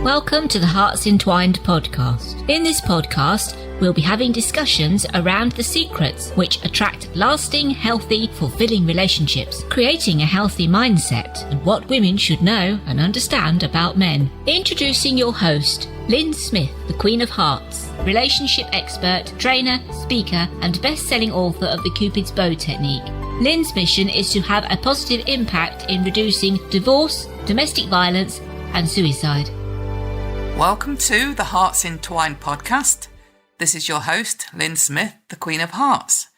Welcome to the Hearts Entwined podcast. In this podcast, we'll be having discussions around the secrets which attract lasting, healthy, fulfilling relationships, creating a healthy mindset, and what women should know and understand about men. Introducing your host, Lyn Smith, the Queen of Hearts, relationship expert, trainer, speaker, and best-selling author of the Cupid's Bow technique. Lyn's mission is to have a positive impact in reducing divorce, domestic violence, and suicide. Welcome to the Hearts Entwined podcast. This is your host, Lyn Smith, the Queen of Hearts.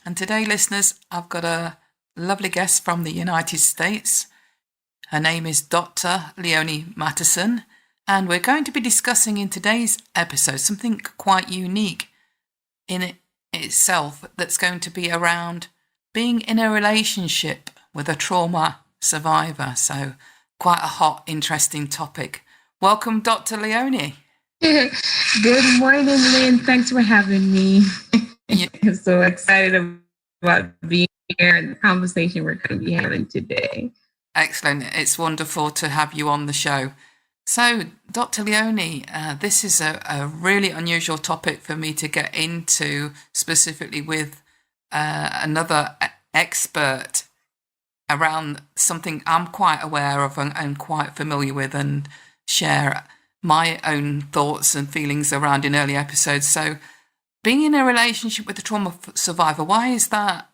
And today, listeners, I've got a lovely guest from the United States. Her name is Dr Leonie Mattison. And we're going to be discussing in today's episode something quite unique in itself that's going to be around being in a relationship with a trauma survivor. So quite a hot, interesting topic. Welcome, Dr. Leonie. Good morning, Lyn. Thanks for having me. I'm so excited about being here and the conversation we're going to be having today. Excellent. It's wonderful to have you on the show. So, Dr. Leonie, this is a really unusual topic for me to get into, specifically with another expert around something I'm quite aware of and quite familiar with, and share my own thoughts and feelings around in early episodes. So being in a relationship with a trauma survivor, why is that,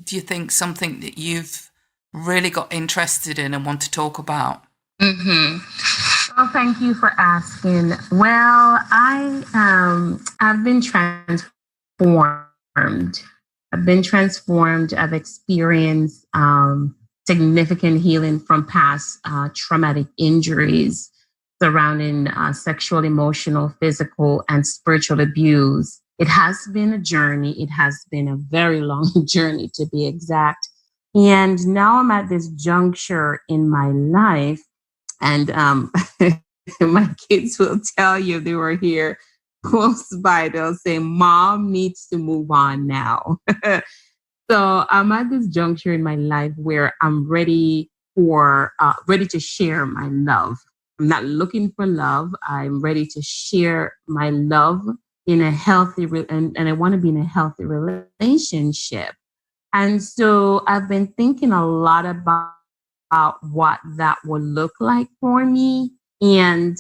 do you think, something that you've really got interested in and want to talk about? Well, thank you for asking. Well, I've been transformed. I've experienced significant healing from past traumatic injuries surrounding sexual, emotional, physical, and spiritual abuse. It has been a journey. It has been a very long journey, to be exact. And now I'm at this juncture in my life, and my kids will tell you, if they were here close by, they'll say, Mom needs to move on now. So I'm at this juncture in my life where I'm ready to share my love. I'm not looking for love. I'm ready to share my love in a healthy, and I want to be in a healthy relationship. And so I've been thinking a lot about what that would look like for me, and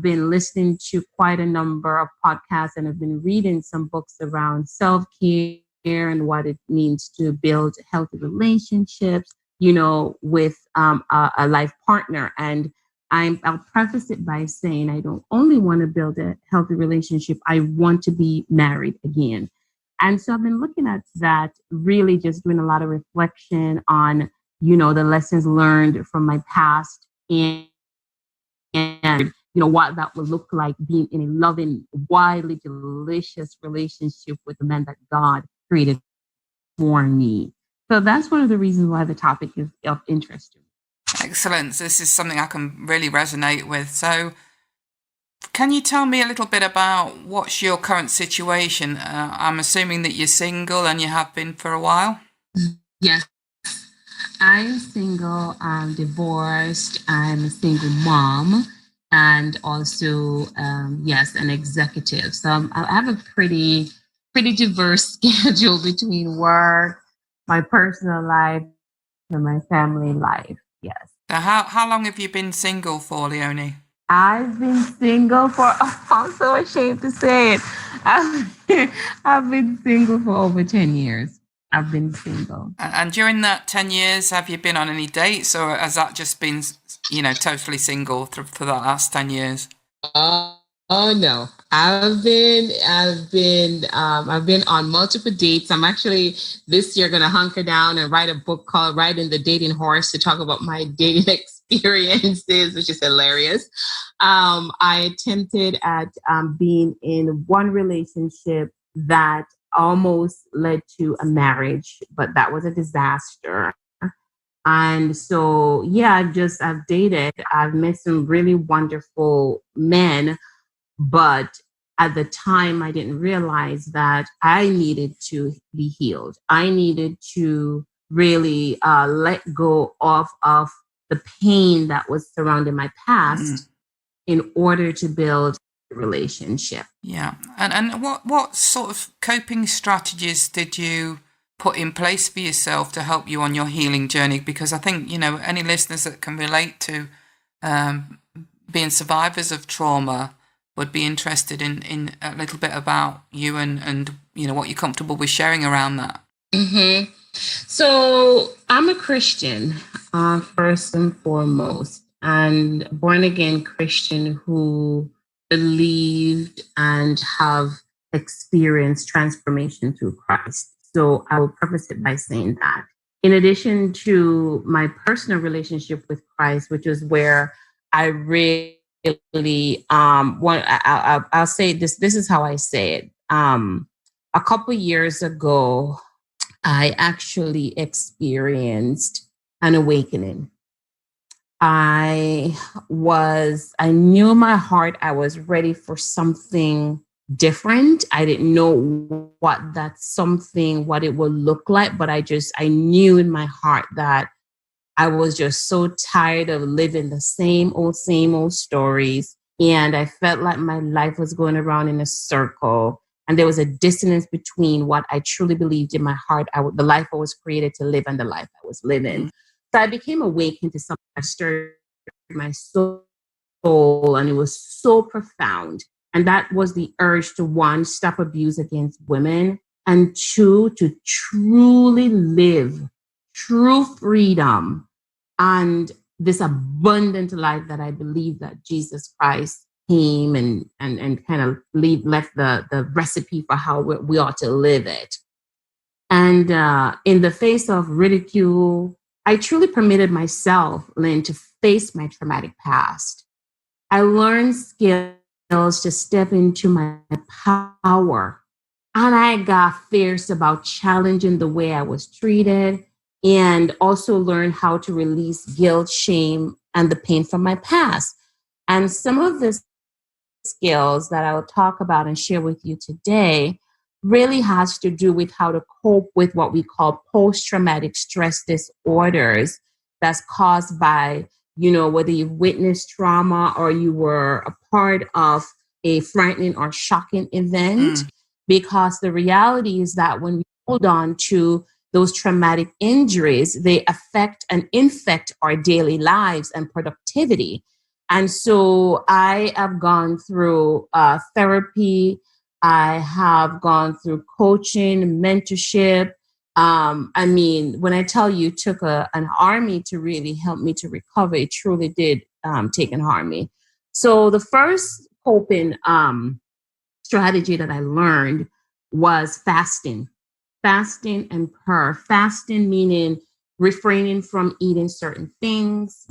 been listening to quite a number of podcasts, and I've been reading some books around self-care and what it means to build healthy relationships, with a life partner. And I'll preface it by saying I don't only want to build a healthy relationship, I want to be married again. And so I've been looking at that, really just doing a lot of reflection on, the lessons learned from my past, and what that would look like being in a loving, wildly delicious relationship with the man that God created for me. So that's one of the reasons why the topic is of interest to me. Excellent. This is something I can really resonate with. So can you tell me a little bit about what's your current situation? I'm assuming that you're single and you have been for a while? Yes. I'm single, I'm divorced, I'm a single mom, and also, an executive. So I have a pretty diverse schedule between work, my personal life, and my family life. Yes. So how long have you been single for, Leonie? I've been single for, I'm so ashamed to say it. I've been single for over 10 years. I've been single. And during that 10 years, have you been on any dates, or has that just been, totally single for the last 10 years? Oh no, I've been on multiple dates. I'm actually this year going to hunker down and write a book called Riding the Dating Horse to talk about my dating experiences, which is hilarious. I attempted at being in one relationship that almost led to a marriage, but that was a disaster. And so, I've dated, I've met some really wonderful men, but at the time I didn't realize that I needed to be healed. I needed to really let go of the pain that was surrounding my past in order to build a relationship. Yeah. And what sort of coping strategies did you put in place for yourself to help you on your healing journey? Because I think, any listeners that can relate to being survivors of trauma would be interested in a little bit about you and what you're comfortable with sharing around that. Mm-hmm. So I'm a Christian, first and foremost, and born again Christian who believed and have experienced transformation through Christ. So I will preface it by saying that. In addition to my personal relationship with Christ, which is where I really I'll say this. This is how I say it. A couple years ago, I actually experienced an awakening. I knew in my heart I was ready for something different. I didn't know what it would look like, but I knew in my heart that I was just so tired of living the same old stories. And I felt like my life was going around in a circle. And there was a dissonance between what I truly believed in my heart, the life I was created to live, and the life I was living. Mm-hmm. So I became awakened to something that stirred my soul, and it was so profound. And that was the urge to, one, stop abuse against women, and two, to truly live true freedom and this abundant life that I believe that Jesus Christ came and kind of left the recipe for how we ought to live it. And in the face of ridicule, I truly permitted myself, Lyn, to face my traumatic past. I learned skills to step into my power. And I got fierce about challenging the way I was treated, and also learned how to release guilt, shame, and the pain from my past. And some of the skills that I'll talk about and share with you today really has to do with how to cope with what we call post-traumatic stress disorders that's caused by, whether you've witnessed trauma or you were a part of a frightening or shocking event. Because the reality is that when we hold on to those traumatic injuries, they affect and infect our daily lives and productivity. And so I have gone through therapy. I have gone through coaching, mentorship. When I tell you it took an army to really help me to recover, it truly did take an army. So the first coping strategy that I learned was fasting and prayer. Fasting meaning refraining from eating certain things,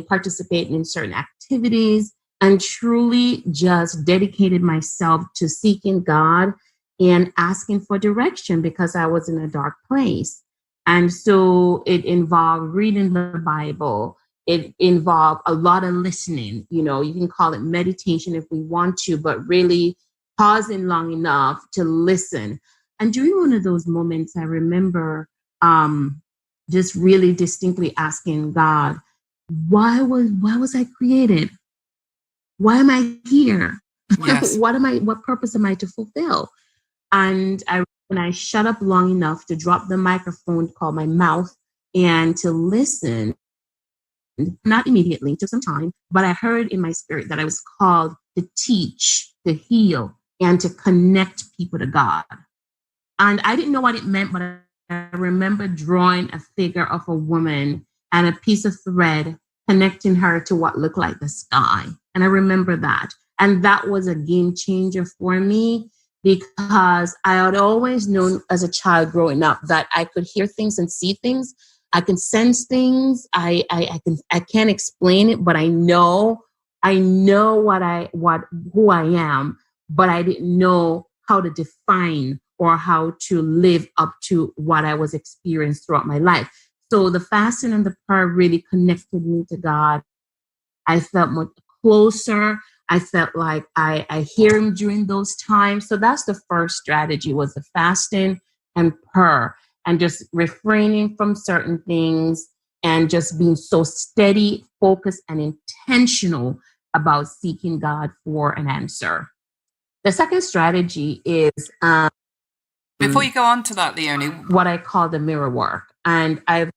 participating in certain activities, and truly just dedicated myself to seeking God and asking for direction because I was in a dark place. And so it involved reading the Bible. It involved a lot of listening. You can call it meditation if we want to, but really pausing long enough to listen. And during one of those moments, I remember just really distinctly asking God, why was I created? Why am I here? Yes. What purpose am I to fulfill? And when I shut up long enough to drop the microphone, call my mouth, and to listen, not immediately, it took some time, but I heard in my spirit that I was called to teach, to heal, and to connect people to God. And I didn't know what it meant, but I remember drawing a figure of a woman and a piece of thread, connecting her to what looked like the sky. And I remember that. And that was a game changer for me because I had always known as a child growing up that I could hear things and see things. I can sense things. I can't explain it, but I know who I am, but I didn't know how to define or how to live up to what I was experiencing throughout my life. So the fasting and the prayer really connected me to God. I felt much closer. I felt like I hear him during those times. So that's the first strategy, was the fasting and prayer, and just refraining from certain things and just being so steady, focused, and intentional about seeking God for an answer. The second strategy is before you go on to that, Leonie, what I call the mirror work. And I've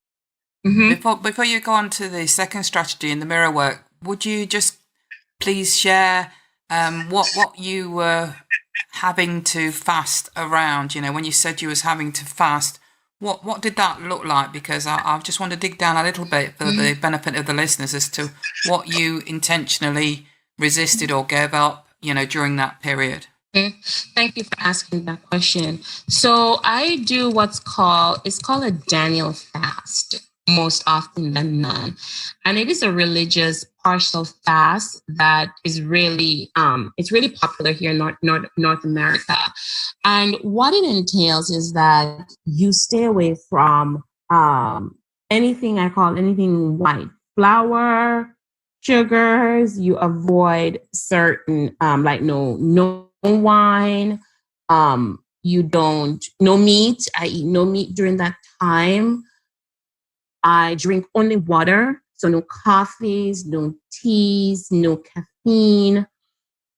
before you go on to the second strategy in the mirror work, would you just please share what you were having to fast around? You know, when you said you was having to fast, what did that look like? Because I just want to dig down a little bit for the benefit of the listeners as to what you intentionally resisted or gave up, you know, during that period. Thank you for asking that question. So I do it's called a Daniel fast most often than not. And it is a religious partial fast that is really, it's really popular here in North America. And what it entails is that you stay away from anything white, flour, sugars. You avoid certain, like no wine. No meat. I eat no meat during that time. I drink only water. So no coffees, no teas, no caffeine.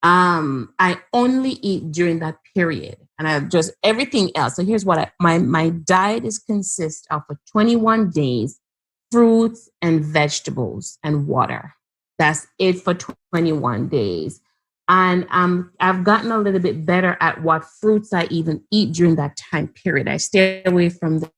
I only eat during that period, and I just everything else. So here's what my diet consists of for 21 days: fruits and vegetables and water. That's it for 21 days. And I've gotten a little bit better at what fruits I even eat during that time period. I stay away from the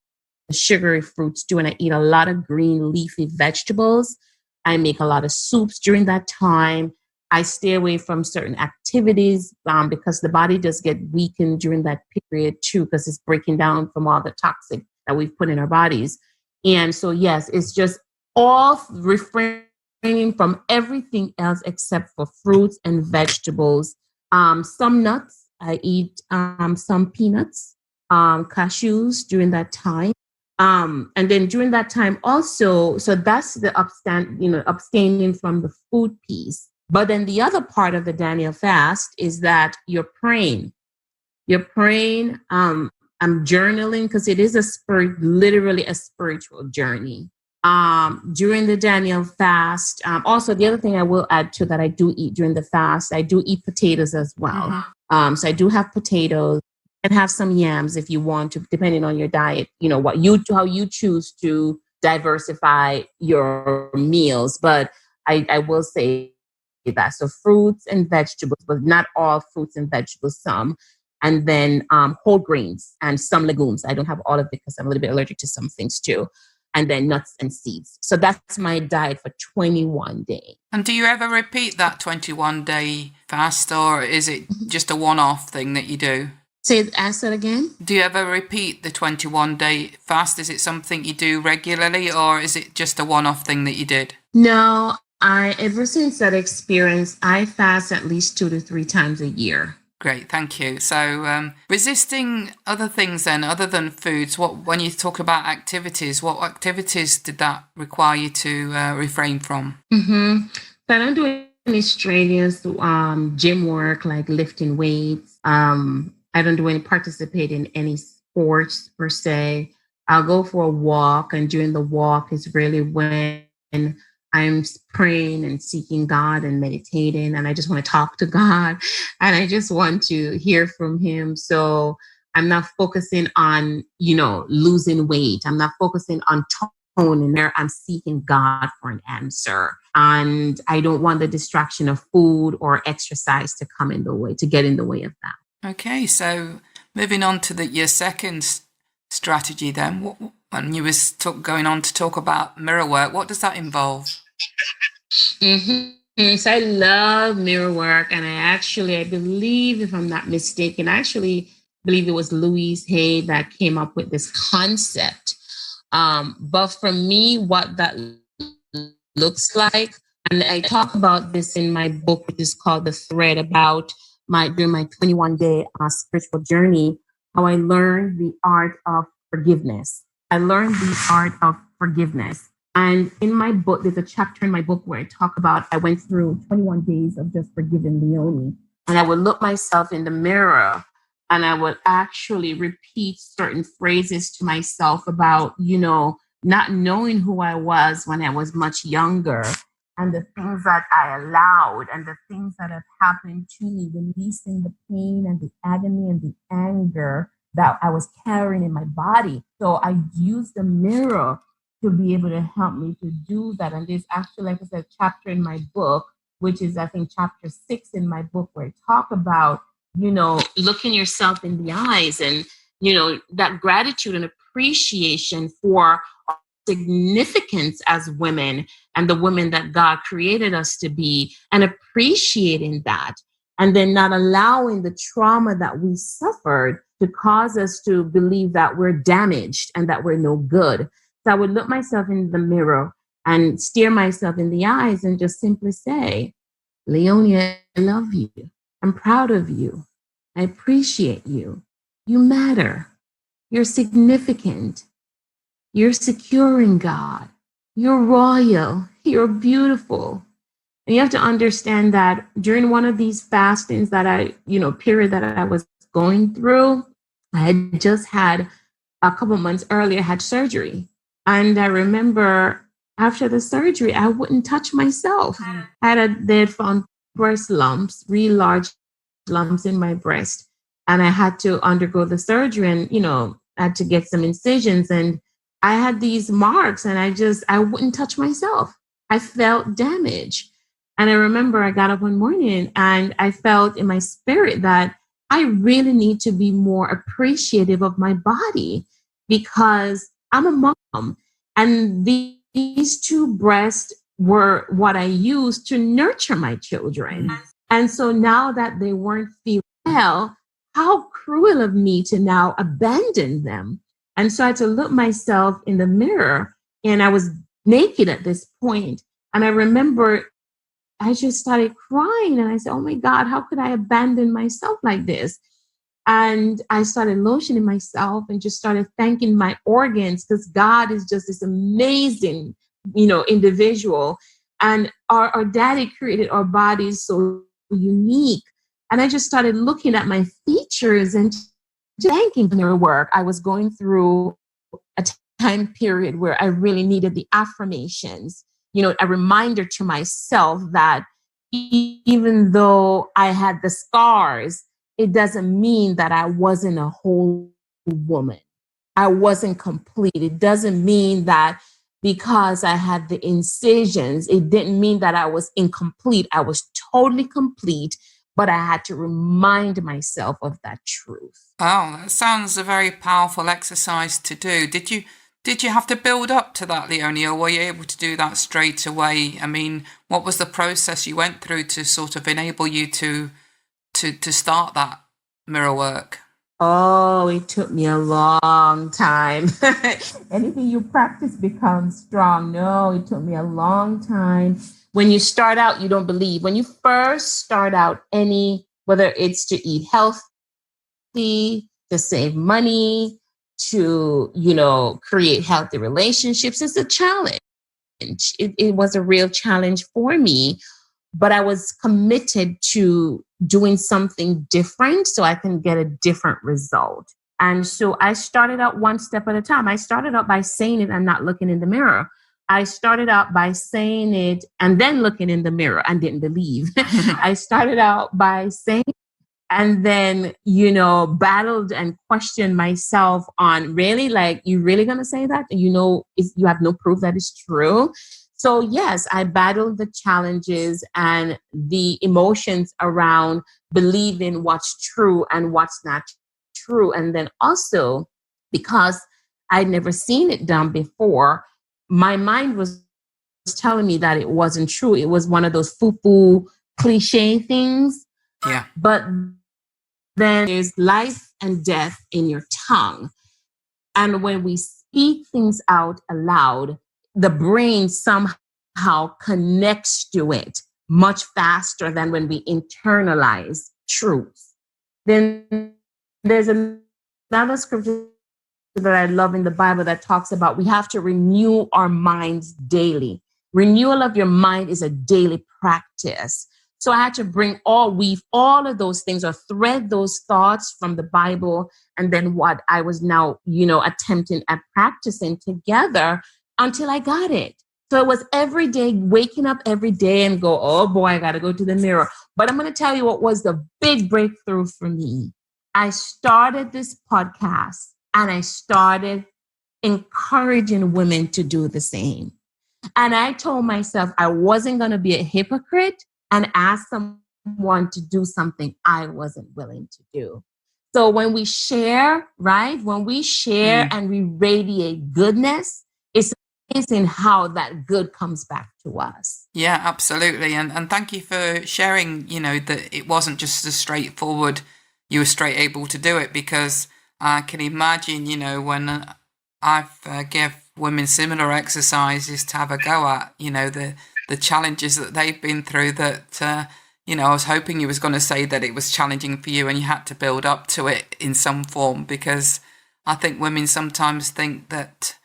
sugary fruits too, and I eat a lot of green leafy vegetables. I make a lot of soups during that time. I stay away from certain activities because the body does get weakened during that period too, because it's breaking down from all the toxic that we've put in our bodies. And so, yes, it's just all refraining from everything else except for fruits and vegetables. Some nuts. I eat some peanuts, cashews during that time. And then during that time also, so that's the abstaining from the food piece. But then the other part of the Daniel fast is that you're praying. I'm journaling because it is literally a spiritual journey. During the Daniel fast, also the other thing I will add to that I do eat during the fast, I do eat potatoes as well. So I do have potatoes and have some yams if you want to, depending on your diet, how you choose to diversify your meals. But I will say that. So fruits and vegetables, but not all fruits and vegetables, some. And then whole grains and some legumes. I don't have all of it because I'm a little bit allergic to some things too. And then nuts and seeds. So that's my diet for 21 days. And do you ever repeat that 21-day fast, or is it just a one-off thing that you do? Ask that again. Do you ever repeat the 21-day fast? Is it something you do regularly, or is it just a one-off thing that you did? No, ever since that experience, I fast at least 2 to 3 times a year. Great, thank you. So resisting other things then, other than foods, when you talk about activities, what activities did that require you to refrain from? So I don't do any strenuous gym work like lifting weights. I don't participate in any sports per se. I'll go for a walk, and during the walk is really when I'm praying and seeking God and meditating, and I just want to talk to God and I just want to hear from him. So I'm not focusing on, losing weight. I'm not focusing on tone, and there I'm seeking God for an answer. And I don't want the distraction of food or exercise to get in the way of that. Okay, so moving on to your second strategy then, when you was going on to talk about mirror work, what does that involve? So I love mirror work, and I believe, if I'm not mistaken, it was Louise Hay that came up with this concept. But for me, what that looks like, and I talk about this in my book, which is called The Thread, about during my 21-day spiritual journey, how I learned the art of forgiveness. And in my book, there's a chapter in my book where I talk about, I went through 21 days of just forgiving Leonie. And I would look myself in the mirror and I would actually repeat certain phrases to myself about, not knowing who I was when I was much younger, and the things that I allowed and the things that have happened to me, releasing the pain and the agony and the anger that I was carrying in my body. So I used the mirror to be able to help me to do that. And there's actually, like I said, a chapter in my book, which is, I think, chapter 6 in my book, where I talk about, looking yourself in the eyes and, that gratitude and appreciation for significance as women and the women that God created us to be, and appreciating that, and then not allowing the trauma that we suffered to cause us to believe that we're damaged and that we're no good. So I would look myself in the mirror and stare myself in the eyes and just simply say, Leonie, I love you. I'm proud of you. I appreciate you. You matter. You're significant. You're secure in God. You're royal. You're beautiful. And you have to understand that during one of these fastings that period that I was going through, I had just had a couple months earlier, had surgery. And I remember after the surgery, I wouldn't touch myself. They had found breast lumps, really large lumps in my breast. And I had to undergo the surgery and, I had to get some incisions. And I had these marks and I wouldn't touch myself. I felt damaged. And I remember I got up one morning and I felt in my spirit that I really need to be more appreciative of my body because I'm a mom. And these two breasts were what I used to nurture my children. And so now that they weren't feeling well, how cruel of me to now abandon them. And so I had to look myself in the mirror, and I was naked at this point. And I remember I just started crying and I said, oh my God, how could I abandon myself like this? And I started lotioning myself and just started thanking my organs because God is just this amazing, individual. And our daddy created our bodies so unique. And I just started looking at my features and thanking their work. I was going through a time period where I really needed the affirmations, a reminder to myself that even though I had the scars, it doesn't mean that I wasn't a whole woman. I wasn't complete. It doesn't mean that because I had the incisions, it didn't mean that I was incomplete. I was totally complete, but I had to remind myself of that truth. Oh, that sounds a very powerful exercise to do. Did you have to build up to that, Leonie, or were you able to do that straight away? I mean, what was the process you went through to sort of enable you to start that mirror work? Oh, it took me a long time. Anything you practice becomes strong. No, it took me a long time. When you start out, you don't believe. When you first start out, whether it's to eat healthy, to save money, to, create healthy relationships, it's a challenge. It was a real challenge for me, but I was committed to doing something different so I can get a different result. And so I started out one step at a time. I started out by saying it and not looking in the mirror. I started out by saying it and then looking in the mirror and didn't believe. I started out by saying and then, battled and questioned myself on really, like, you really going to say that? You have no proof that it's true. So yes, I battled the challenges and the emotions around believing what's true and what's not true. And then also because I'd never seen it done before, my mind was telling me that it wasn't true. It was one of those foo-foo cliche things. Yeah. But then there's life and death in your tongue. And when we speak things out aloud, the brain somehow connects to it much faster than when we internalize truth. Then there's another scripture that I love in the Bible that talks about we have to renew our minds daily. Renewal of your mind is a daily practice. So I had to weave all of those things or thread those thoughts from the Bible and then what I was now, attempting at practicing together until I got it. So it was every day, waking up every day and go, oh boy, I got to go to the mirror. But I'm going to tell you what was the big breakthrough for me. I started this podcast and I started encouraging women to do the same. And I told myself I wasn't going to be a hypocrite and ask someone to do something I wasn't willing to do. So when we share, right? When we share and we radiate goodness, it's amazing how that good comes back to us. Yeah, absolutely. And thank you for sharing, that it wasn't just as straightforward. You were straight able to do it, because I can imagine, when I've give women similar exercises to have a go at, the challenges that they've been through, that, I was hoping you was going to say that it was challenging for you and you had to build up to it in some form, because I think women sometimes think that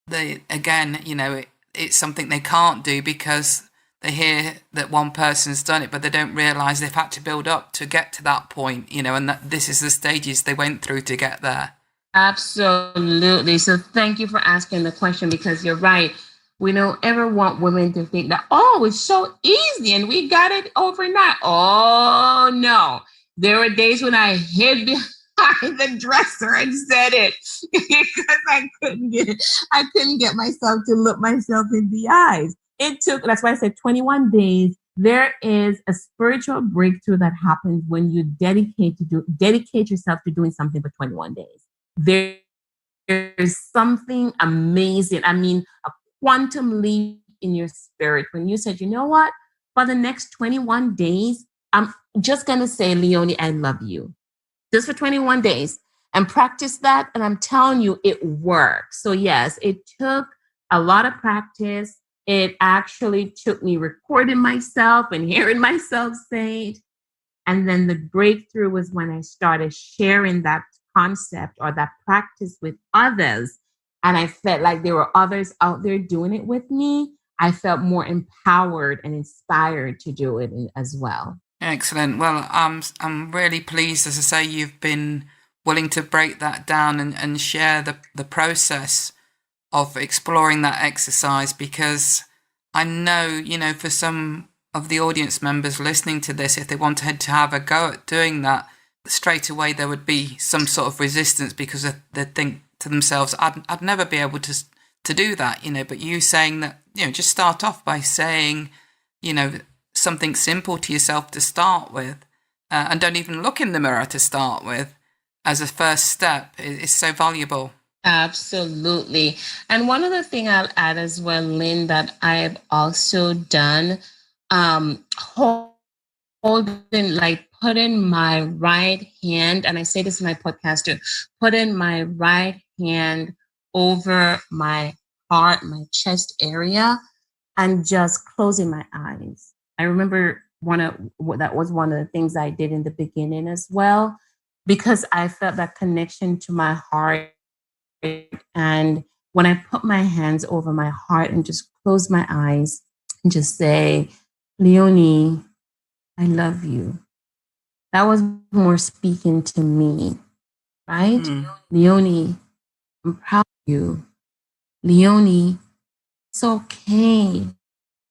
it's something they can't do because they hear that one person's done it, but they don't realise they've had to build up to get to that point, and that this is the stages they went through to get there. Absolutely. So thank you for asking the question, because you're right. We don't ever want women to think that, oh, it's so easy and we got it overnight. Oh, no. There were days when I hid behind the dresser and said it because I couldn't get myself to look myself in the eyes. That's why I said 21 days. There is a spiritual breakthrough that happens when you dedicate yourself to doing something for 21 days. There's something amazing. I mean, a quantum leap in your spirit when you said, you know what? For the next 21 days, I'm just going to say, Leonie, I love you. Just for 21 days, and practice that. And I'm telling you, it works. So yes, it took a lot of practice. It actually took me recording myself and hearing myself say it. And then the breakthrough was when I started sharing that concept or that practice with others. And I felt like there were others out there doing it with me. I felt more empowered and inspired to do it as well. Excellent. Well, I'm really pleased, as I say, you've been willing to break that down and share the process of exploring that exercise, because I know, for some of the audience members listening to this, if they wanted to have a go at doing that, straight away there would be some sort of resistance, because they'd think to themselves, I'd never be able to do that, but you saying that, just start off by saying, something simple to yourself to start with, and don't even look in the mirror to start with, as a first step is so valuable. Absolutely. And one other thing I'll add as well, Lyn, that I've also done, putting my right hand, and I say this in my podcast too, putting my right hand over my heart, my chest area, and just closing my eyes. I remember that was one of the things I did in the beginning as well, because I felt that connection to my heart. And when I put my hands over my heart and just close my eyes and just say, Leonie, I love you. That was more speaking to me, right? Leonie, I'm proud of you. Leonie, it's okay.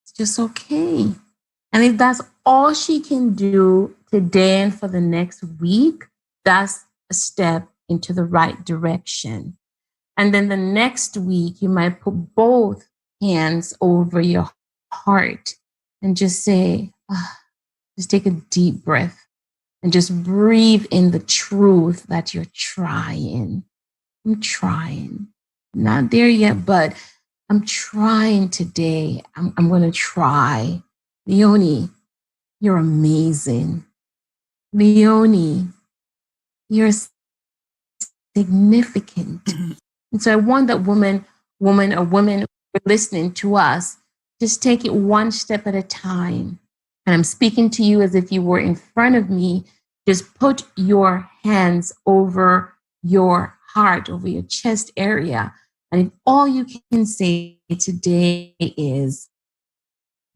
It's just okay. And if that's all she can do today and for the next week, that's a step into the right direction. And then the next week, you might put both hands over your heart and just say, just take a deep breath and just breathe in the truth that you're trying. I'm trying. Not there yet, but I'm trying today. I'm going to try. Leonie, you're amazing. Leonie, you're significant. And so I want that women listening to us, just take it one step at a time. And I'm speaking to you as if you were in front of me. Just put your hands over your heart, over your chest area. And if all you can say today is,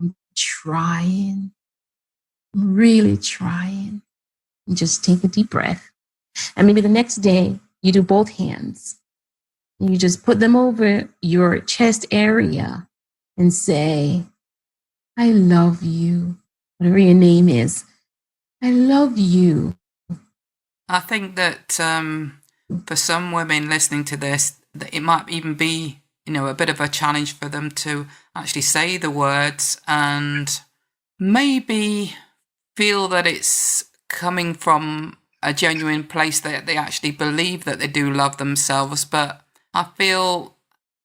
I'm trying, I'm really trying, and just take a deep breath. And maybe the next day you do both hands. You just put them over your chest area and say, I love you. Whatever your name is, I love you. I think that for some women listening to this, that it might even be, a bit of a challenge for them to actually say the words and maybe feel that it's coming from a genuine place that they actually believe that they do love themselves. But I feel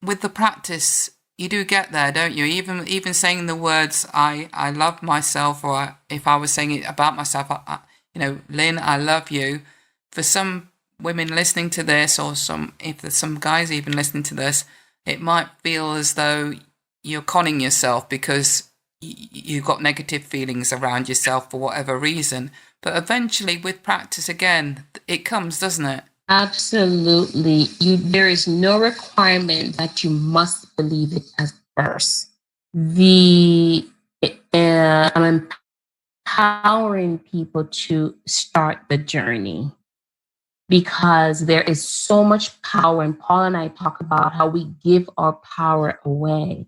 with the practice, you do get there, don't you? Even saying the words, I love myself, or if I was saying it about myself, Lyn, I love you. For some women listening to this, or if there's some guys even listening to this, it might feel as though you're conning yourself because you've got negative feelings around yourself for whatever reason. But eventually, with practice, again, it comes, doesn't it? Absolutely. There is no requirement that you must believe it as first. I'm empowering people to start the journey because there is so much power. And Paul and I talk about how we give our power away.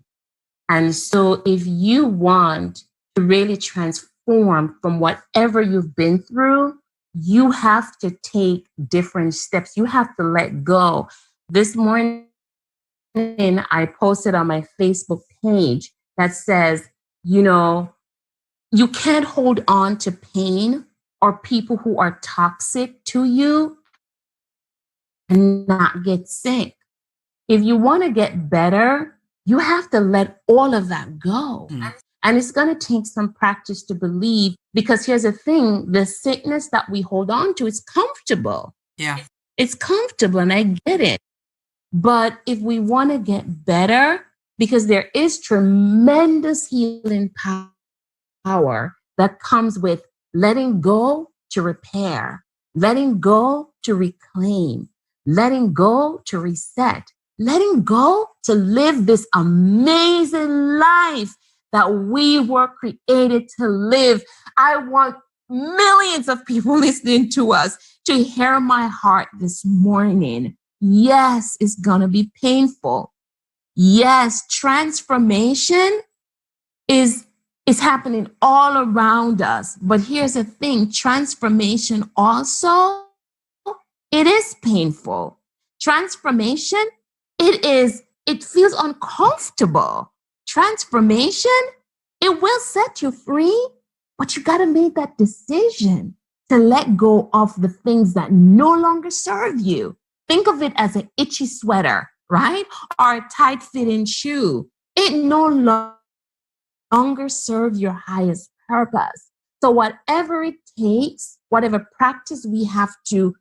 And so if you want to really transform from whatever you've been through, you have to take different steps. You have to let go. This morning, I posted on my Facebook page that says, you can't hold on to pain or people who are toxic to you and not get sick. If you want to get better, you have to let all of that go. And it's going to take some practice to believe, because here's the thing, the sickness that we hold on to is comfortable. Yeah. It's comfortable and I get it. But if we want to get better, because there is tremendous healing power that comes with letting go to repair, letting go to reclaim, letting go to reset, letting go to live this amazing life that we were created to live. I want millions of people listening to us to hear my heart this morning. Yes, it's going to be painful. Yes, transformation is happening all around us. But here's the thing, transformation also, it is painful. Transformation, it feels uncomfortable. Transformation, it will set you free, but you got to make that decision to let go of the things that no longer serve you. Think of it as an itchy sweater, right? Or a tight-fitting shoe. It no longer serves your highest purpose. So whatever it takes, whatever practice we have to,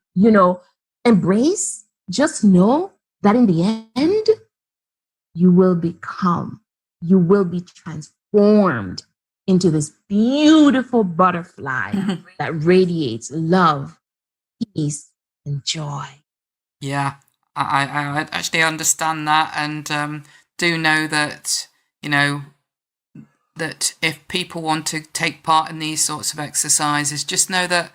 embrace, just know that in the end, you will be transformed into this beautiful butterfly that radiates love, peace, and joy. Yeah, I actually understand that, and do know that, that if people want to take part in these sorts of exercises, just know that,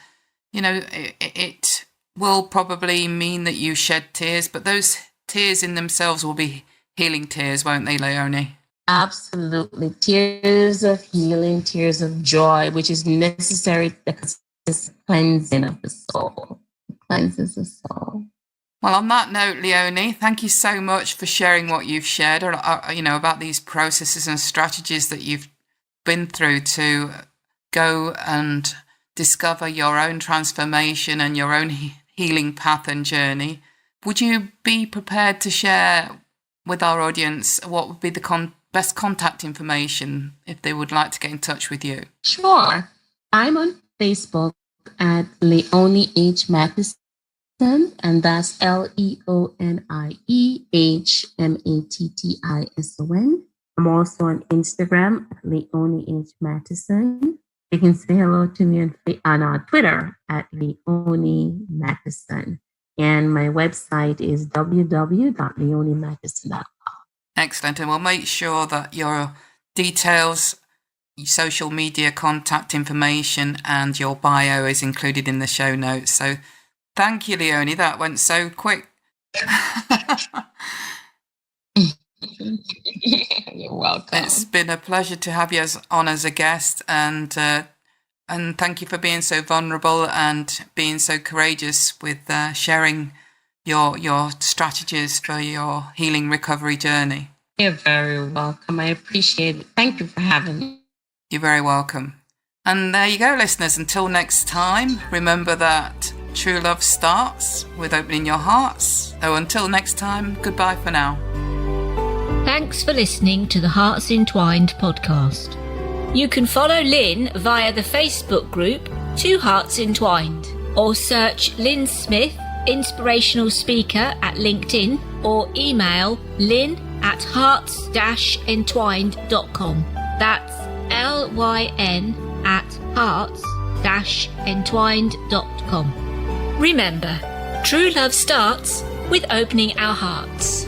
it will probably mean that you shed tears, but those tears in themselves will be healing tears, won't they, Leonie? Absolutely. Tears of healing, tears of joy, which is necessary because it's cleansing of the soul. It cleanses the soul. Well, on that note, Leonie, thank you so much for sharing what you've shared, about these processes and strategies that you've been through to go and discover your own transformation and your own healing path and journey. Would you be prepared to share with our audience what would be the best contact information if they would like to get in touch with you? Sure. I'm on Facebook at Leonie H. Mattison, and that's LeonieHMattison. I'm also on Instagram at Leonie H. Mattison. You can say hello to me on Twitter at Leonie Mattison. And my website is www.leoniemattison.com. Excellent. And we'll make sure that your details, your social media contact information, and your bio is included in the show notes. So thank you, Leonie. That went so quick. You're welcome. It's been a pleasure to have you on as a guest, and thank you for being so vulnerable and being so courageous with sharing your strategies for your healing recovery journey. You're very welcome. I appreciate it. Thank you for having me. You're very welcome. And there you go, listeners. Until next time, remember that true love starts with opening your hearts. So until next time, goodbye for now. Thanks for listening to the Hearts Entwined podcast. You can follow Lyn via the Facebook group Two Hearts Entwined, or search Lyn Smith, inspirational speaker, at LinkedIn, or email lyn@hearts-entwined.com. That's LYN@hearts-entwined.com. Remember, true love starts with opening our hearts.